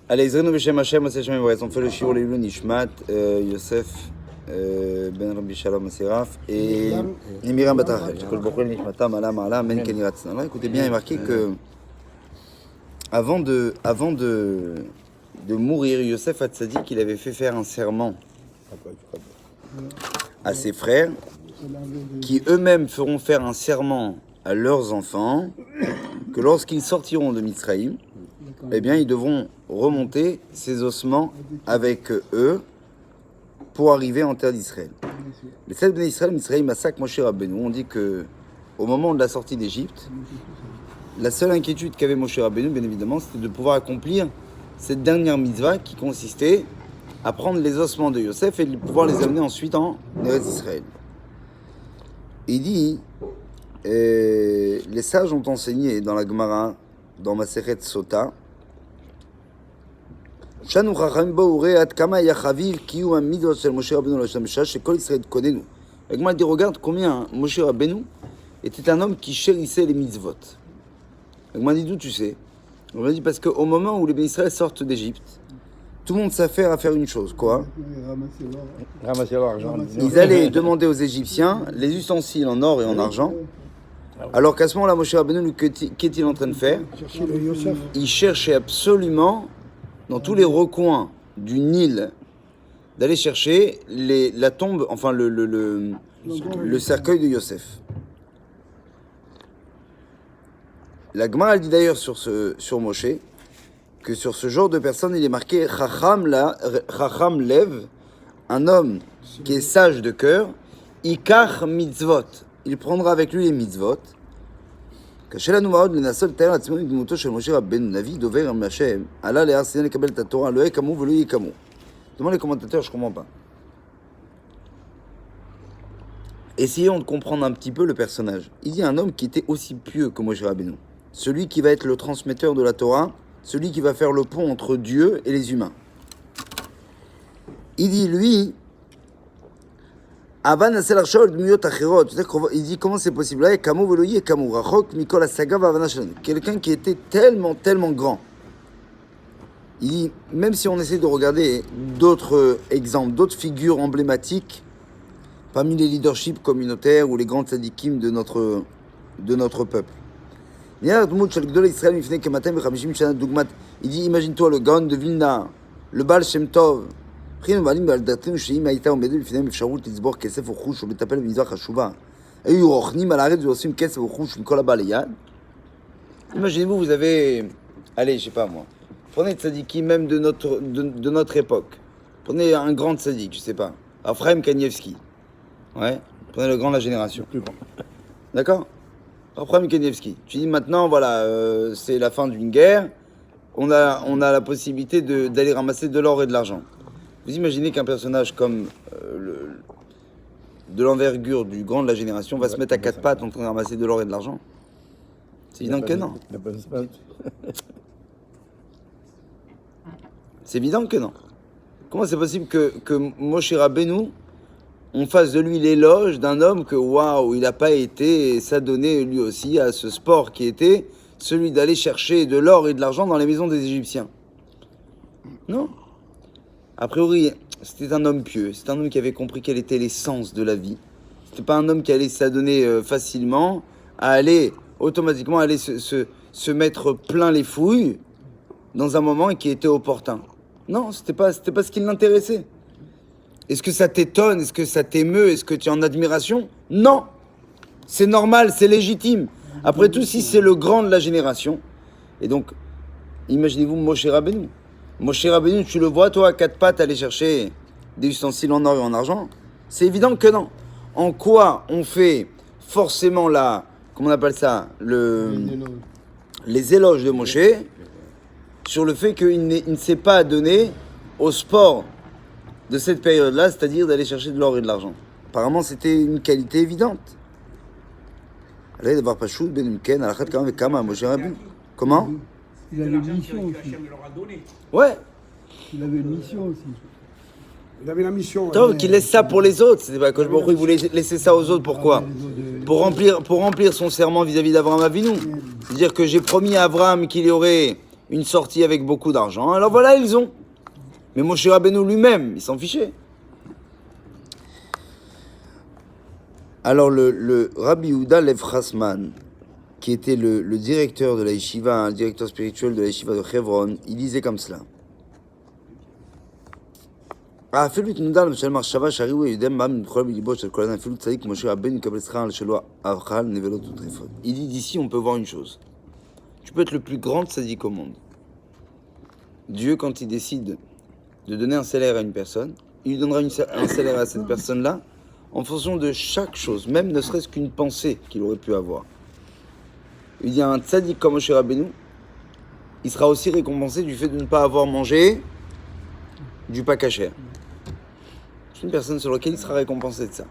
Allez, Zrenu Beshem Hashem, Hashem Evarez. On fait le shiur Leilou Nishmat, Yosef, Ben Rabbi Shalom Seraf et Miriam Batachel. Je connais beaucoup Nishmata, Mala, Mala, Men Kenirat. Écoutez bien, il est marqué que avant de mourir, Yosef Hatzadik, il avait fait faire un serment à ses frères qui eux-mêmes feront faire un serment à leurs enfants que lorsqu'ils sortiront de Mitzraïm, eh bien, ils devront remonter ces ossements avec eux pour arriver en terre d'Israël. Les 7 bénis d'Israël, Mitzraïm, Masak, Moshe Rabbeinu, on dit que au moment de la sortie d'Égypte, la seule inquiétude qu'avait Moshe Rabbeinu, bien évidemment, c'était de pouvoir accomplir cette dernière mitzvah qui consistait à prendre les ossements de Yosef et de pouvoir les amener ensuite en Eretz Israël. Il dit, les sages ont enseigné dans la Gemara, dans Masechet Sota, Shanu Chacham Baouré Ad Kama Yachaviv Kiyu Amidot Shel Moshe Rabbeinu L'Hashem Shah Shekol Israël Konenu. La Gemara dit, regarde combien Moshe Rabbeinu était un homme qui chérissait les mitzvot. La Gemara dit, d'où tu sais? On m'a dit parce qu'au moment où les bénis Israël sortent d'Égypte, tout le monde s'affaire à faire une chose, quoi? Ramasser l'argent. Ils allaient demander aux Égyptiens les ustensiles en or et en argent. Alors qu'à ce moment-là, Moshe Rabbeinu, qu'est-il en train de faire? Il cherchait absolument, dans tous les recoins du Nil, d'aller chercher la tombe, enfin le cercueil de Yosef. La Gemara dit d'ailleurs sur Moshe que sur ce genre de personne, il est marqué Chacham Lev, un homme qui est sage de cœur, Ikach mitzvot. Il prendra avec lui les mitzvot. Demande les commentateurs, je ne comprends pas. Essayons de comprendre un petit peu le personnage. Il dit un homme qui était aussi pieux que Moshe Rabbeinu, celui qui va être le transmetteur de la Torah, celui qui va faire le pont entre Dieu et les humains. Il dit lui, il dit comment c'est possible? Quelqu'un qui était tellement grand. Il dit, même si on essaie de regarder d'autres exemples, d'autres figures emblématiques parmi les leaderships communautaires ou les grands tzadikim de notre peuple. Il dit, imagine-toi le Gaon de Vilna, le Baal Shem Tov. Imaginez-vous, vous avez, allez, je sais pas moi, prenez tzadiki même de notre époque. Prenez un grand tzadik, je sais pas, Ephraim Kanievski. Ouais, prenez le grand de la génération. Plus grand. D'accord? Ephraim Kanievski. Tu dis maintenant, voilà, c'est la fin d'une guerre, on a la possibilité d'aller ramasser de l'or et de l'argent. Vous imaginez qu'un personnage comme de l'envergure du grand de la génération va se mettre à 4 pattes en train de ramasser de l'or et de l'argent? C'est évident que non. C'est évident que non. Comment c'est possible que Moshe Rabbeinu, on fasse de lui l'éloge d'un homme que, waouh, il n'a pas été s'adonner lui aussi à ce sport qui était celui d'aller chercher de l'or et de l'argent dans les maisons des Égyptiens? Non. A priori, c'était un homme pieux, c'était un homme qui avait compris quel était l'essence de la vie. C'était pas un homme qui allait s'adonner facilement à aller automatiquement se mettre plein les fouilles dans un moment qui était opportun. Non, c'était pas ce qui l'intéressait. Est-ce que ça t'étonne? Est-ce que ça t'émeut? Est-ce que tu es en admiration? Non, c'est normal, c'est légitime. Après tout, si c'est le grand de la génération, et donc, imaginez-vous Moshe Rabbeinu. Moshe Rabbeinu, tu le vois, toi, à 4 pattes, aller chercher des ustensiles en or et en argent? C'est évident que non. En quoi on fait forcément comment on appelle ça, les éloges de Moshe sur le fait qu'il ne s'est pas donné au sport de cette période-là, c'est-à-dire d'aller chercher de l'or et de l'argent. Apparemment, c'était une qualité évidente. Allez, d'avoir pas chou, ben Mken, alachat kama vekama, Moshe Rabbeinu. Comment? Il avait une mission aussi. Ouais. Il avait une mission aussi. Il avait la mission. Tant qu'il laisse ça pour les autres. C'est pas que il voulait laisser ça aux autres. Pourquoi? Pour remplir son serment vis-à-vis d'Abraham Avinu. C'est-à-dire que j'ai promis à Abraham qu'il y aurait une sortie avec beaucoup d'argent. Alors voilà, ils ont. Mais Moshe Rabbeinu lui-même, il s'en fichait. Alors le Rabbi Yehuda Lev Chasman, qui était le directeur de la yeshiva, un directeur spirituel de la yeshiva de Hebron, il disait comme cela. Il dit d'ici on peut voir une chose. Tu peux être le plus grand tzaddik au monde. Dieu, quand il décide de donner un salaire à une personne, il lui donnera un salaire à cette personne-là en fonction de chaque chose, même ne serait-ce qu'une pensée qu'il aurait pu avoir. Il dit un tzaddik comme Moshe Rabbeinu, il sera aussi récompensé du fait de ne pas avoir mangé du pas kasher. C'est une personne sur laquelle il sera récompensé de ça.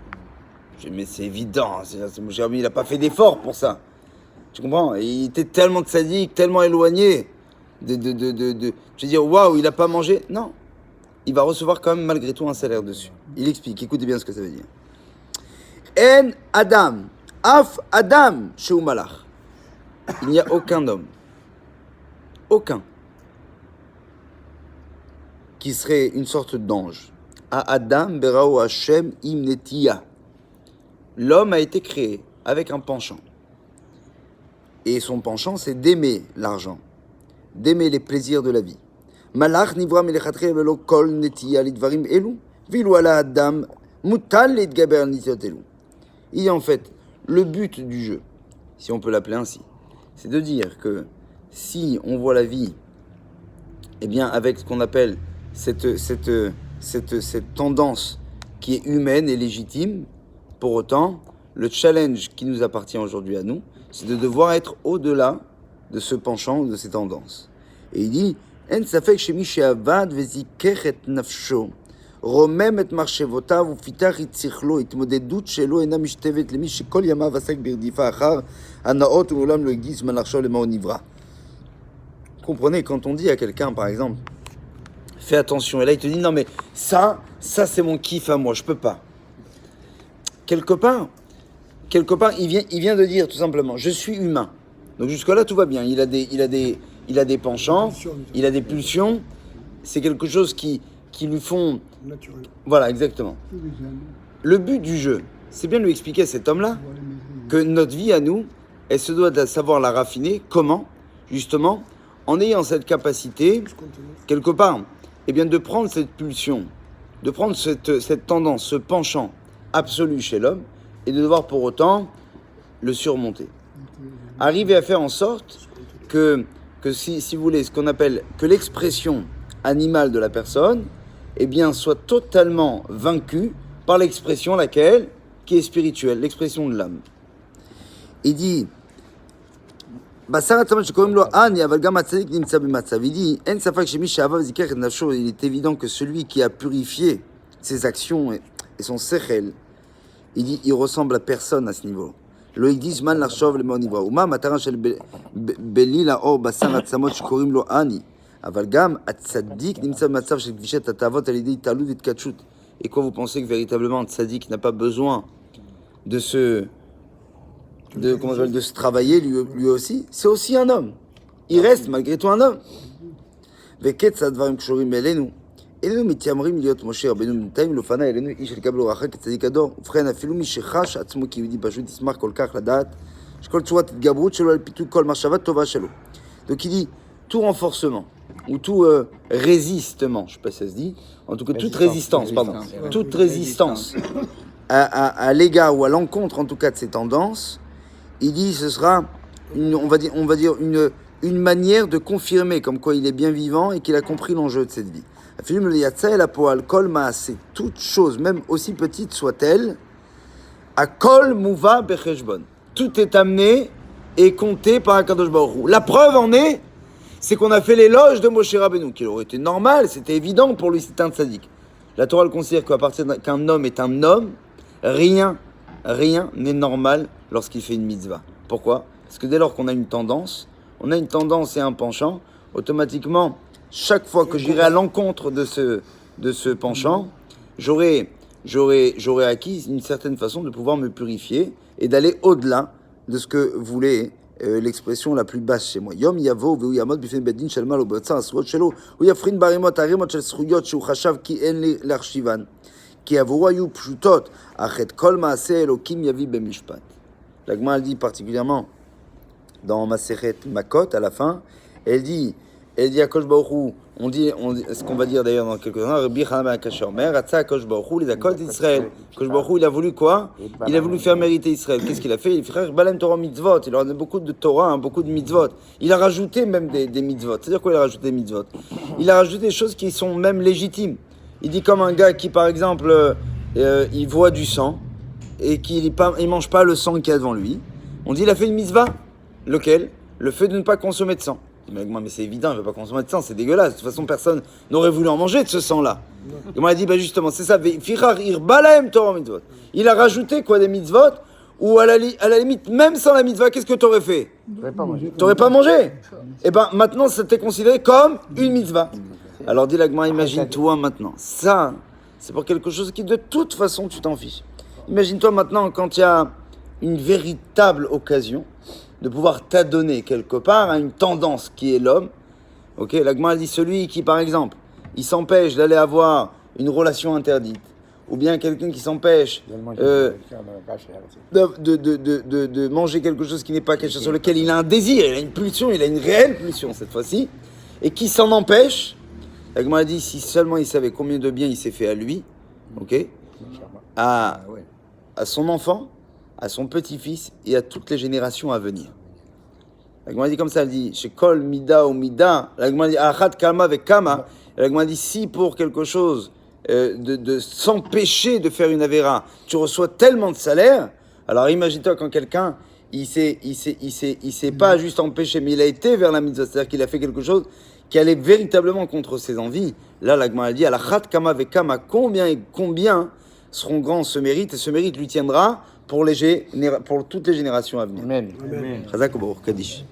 Je dis, mais c'est évident, Moshe Rabbeinu, il n'a pas fait d'effort pour ça. Tu comprends? Il était tellement tzaddik, tellement éloigné je veux dire, waouh, il n'a pas mangé. Non. Il va recevoir quand même malgré tout un salaire dessus. Il explique, écoutez bien ce que ça veut dire. En Adam, Af Adam, Sheu Malach. Il n'y a aucun homme, aucun, qui serait une sorte d'ange. A Adam Berao Hashem Imnetia. L'homme a été créé avec un penchant. Et son penchant, c'est d'aimer l'argent, d'aimer les plaisirs de la vie. Malach nivra melechatre velo kol netiya lidvarim elu, vilu ala Adam mutal lidgaber nitiot elu. Il y a en fait le but du jeu, si on peut l'appeler ainsi, c'est de dire que si on voit la vie, eh bien avec ce qu'on appelle cette tendance qui est humaine et légitime, pour autant, le challenge qui nous appartient aujourd'hui à nous, c'est de devoir être au-delà de ce penchant, de ces tendances. Et il dit, En safek shemi she'avad vezikech et nafsho, רומם את מחשבותיו ופיתח את שכלו, התמודדות שלו אינה משתבת למי שכל ימיו עסק ברדיפה אחר הנאות ולעולם לא הגיע זמן לחשוב למה הוא נברא. Comprenez, quand on dit à quelqu'un, par exemple, fais attention, et là il te dit, non mais ça c'est mon kiff à moi, je peux pas. Quelque part, il vient de dire tout simplement, je suis humain. Donc jusque-là, tout va bien. Il a des penchants, il a des pulsions. C'est quelque chose qui lui font... Naturel. Voilà, exactement. Le but du jeu, c'est bien de lui expliquer à cet homme-là que notre vie à nous, elle se doit de savoir la raffiner. Comment? Justement, en ayant cette capacité, quelque part, eh bien, de prendre cette pulsion, de prendre cette tendance, ce penchant absolu chez l'homme, et de devoir pour autant le surmonter. Arriver à faire en sorte que si vous voulez, ce qu'on appelle que l'expression animale de la personne, eh bien, soit totalement vaincue par l'expression laquelle, qui est spirituelle, l'expression de l'âme. Il dit, il est évident que celui qui a purifié ses actions et son sechel, il dit, il ressemble à personne à ce niveau. לא הגיע זמן לחשוב למה הוא נברא. ומה המטרה של בליל האור בשר עצמות שקוראים לו אני. אבל גם הצדיק נמצא במצב של כבישת התאוות על ידי התעלות והתקדשות. Et quoi, vous pensez que véritablement un tzaddik n'a pas besoin de se travailler lui aussi? C'est aussi un homme. Il reste malgré tout un homme. וקץ הדברים קשורים אלינו. אלינו מתיימרים להיות משה רבנו בינתיים לפני אלינו איש לקבל אורחה כצדיק הדור. ובכן אפילו מי שחש עצמו כיהודי פשוט ישמח כל כך לדעת שכל צורת התגברות שלו על פיתוי כל מחשבה טובה שלו. Donc il dit tout renforcement ou tout résistement, je sais pas si ça se dit, en tout cas toute résistance, toute résistance à l'égard ou à l'encontre en tout cas de ces tendances, il dit ce sera on va dire une manière de confirmer comme quoi il est bien vivant et qu'il a compris l'enjeu de cette vie. Toute chose, même aussi petite soit-elle, à kol mouva becheshbon. Tout est amené et compté par Akadosh Baruch Hu. La preuve en est, c'est qu'on a fait l'éloge de Moshe Rabbeinu, qui aurait été normal, c'était évident pour lui, c'est un tzaddik. La Torah le considère qu'à partir qu'un homme est un homme, rien n'est normal lorsqu'il fait une mitzvah. Pourquoi? Parce que dès lors qu'on a une tendance et un penchant, automatiquement, chaque fois que j'irai à l'encontre de ce penchant, j'aurai acquis une certaine façon de pouvoir me purifier et d'aller au-delà de ce que voulait l'expression la plus basse chez moi. Yom yavo veu yamod bifnei bedin shel mal ubetzar asrot shelo u yafrin barimot arimot shel zchuyot shu chashav ki en l'archivan ki avoru hayu pshutot achet kol maaseh elokim yavi bemishpat. La Gemara dit particulièrement dans Masechet Makot à la fin, elle dit à Kosh Baruch Hu, on dit ce qu'on va dire d'ailleurs dans quelques instants, Rabbi Hanan ben Akasher Omer, Atza Kosh Baruch Hu, les Akot d'Israël. Kosh Baruch Hu, il a voulu quoi? Il a voulu faire mériter Israël. Qu'est-ce qu'il a fait? Il frère Balem Torah mitzvot. Il a donné beaucoup de Torah, beaucoup de mitzvot. Il a rajouté même des mitzvot. C'est-à-dire quoi? Il a rajouté des mitzvot. Il a rajouté des choses qui sont même légitimes. Il dit comme un gars qui, par exemple, il voit du sang et qu'il il mange pas le sang qu'il y a devant lui. On dit il a fait une mitzvah. Lequel? Le fait de ne pas consommer de sang. Mais c'est évident, il ne veut pas consommer de sang, c'est dégueulasse. De toute façon, personne n'aurait voulu en manger de ce sang-là. Et moi, il a dit, justement, c'est ça. Il a rajouté quoi des mitzvot? Ou à la limite, même sans la mitzvah, qu'est-ce que tu aurais fait? Tu n'aurais pas mangé. Et bien maintenant, ça t'est considéré comme une mitzvah. Alors dit l'Agma, imagine-toi maintenant. Ça, c'est pour quelque chose qui, de toute façon, tu t'en fiches. Imagine-toi maintenant quand il y a une véritable occasion de pouvoir t'adonner quelque part à une tendance qui est l'homme. Ok, l'Agma dit celui qui, par exemple, il s'empêche d'aller avoir une relation interdite, ou bien quelqu'un qui s'empêche de manger quelque chose qui n'est pas caché, sur lequel il a un désir, il a une pulsion, il a une réelle pulsion cette fois-ci, et qui s'en empêche. L'Agma dit si seulement il savait combien de bien il s'est fait à lui, ok, à son enfant, à son petit-fils et à toutes les générations à venir. La Gemara dit comme ça, elle dit chez Kol Mida ou Mida, la Gemara dit Achat Kama avec Kama, la Gemara dit si pour quelque chose de s'empêcher de faire une avéra, tu reçois tellement de salaire, alors imagine-toi quand quelqu'un il s'est pas juste empêché, mais il a été vers la mitzvah, c'est-à-dire qu'il a fait quelque chose qui allait véritablement contre ses envies. Là, la Gemara dit Achat Kama avec Kama, combien seront grands ce mérite, et ce mérite lui tiendra pour toutes les générations à venir. Amen. Chazak ou Baruch Kadish.